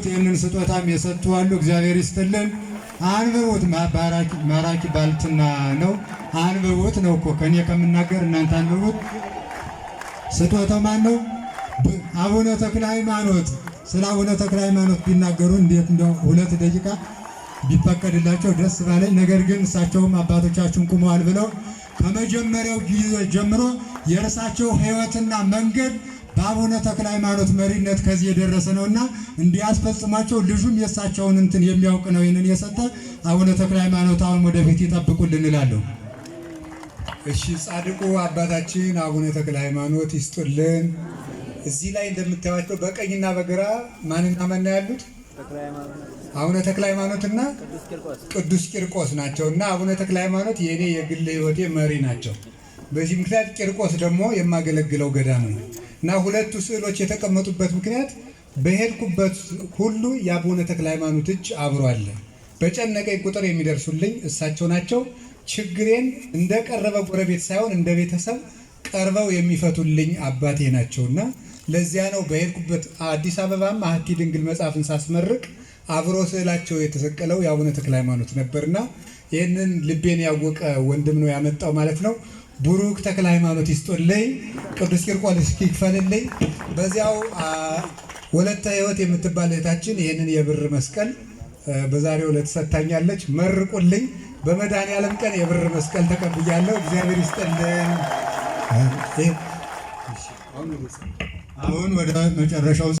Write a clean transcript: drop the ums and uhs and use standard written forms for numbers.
ይህንን ስጦታም የሰጡ አሉ። እግዚአብሔር ይስጥልን። አንብቡት። ማራኪ ባልትና ነው። አንብቡት ነው እኮ ከኔ ከምናገር እናንተ አንብቡት። ስጦታው ማን ነው? አቡነ ተክለ ሃይማኖት። ስለ አቡነ ተክለ ሃይማኖት ቢናገሩ እንዴት እንደው 2 ደቂቃ ቢፈቀድላቸው ደስ ባለኝ። ነገር ግን እሳቸውም አባቶቻችን ቁመዋል ብለው ከመጀመሪያው ጊዜ ጀምሮ የእርሳቸው ሕይወትና መንገድ በአቡነ ተክለ ሃይማኖት መሪነት ከዚህ የደረሰ ነውና እንዲያስፈጽሟቸው ልጁም የእሳቸውን እንትን የሚያውቅ ነው። ይህንን የሰጠ አቡነ ተክለ ሃይማኖት አሁን ወደፊት ይጠብቁልን እላለሁ። እሺ፣ ጻድቁ አባታችን አቡነ ተክለ ሃይማኖት ይስጡልን። እዚህ ላይ እንደምታዩቸው በቀኝና በግራ ማንና ማን ያሉት? አቡነ ተክለ ሃይማኖትና ቅዱስ ቂርቆስ ናቸውና አቡነ ተክለ ሃይማኖት የኔ የግል ሕይወቴ መሪ ናቸው። በዚህ ምክንያት ቂርቆስ ደግሞ የማገለግለው ገዳም ነው እና ሁለቱ ስዕሎች የተቀመጡበት ምክንያት በሄድኩበት ሁሉ የአቡነ ተክለ ሃይማኖት እጅ አብሮ አለ። በጨነቀኝ ቁጥር የሚደርሱልኝ እሳቸው ናቸው። ችግሬን እንደቀረበ ጎረቤት ሳይሆን እንደ ቤተሰብ ቀርበው የሚፈቱልኝ አባቴ ናቸውና ለዚያ ነው በሄድኩበት አዲስ አበባም አሐቲ ድንግል መጽሐፍን ሳስመርቅ አብሮ ስዕላቸው የተሰቀለው የአቡነ ተክለ ሃይማኖት ነበርና ይህንን ልቤን ያወቀ ወንድም ነው ያመጣው ማለት ነው። ቡሩክ ተክለ ሃይማኖት ይስጡልኝ፣ ቅዱስ ቂርቆስ ይክፈልልኝ። በዚያው ወለተ ሕይወት የምትባል እህታችን ይህንን የብር መስቀል በዛሬው ዕለት ሰጥታኛለች። መርቁልኝ። በመድኃኔዓለም ቀን የብር መስቀል ተቀብያለሁ። እግዚአብሔር ይስጥልን። አሁን ወደ መጨረሻው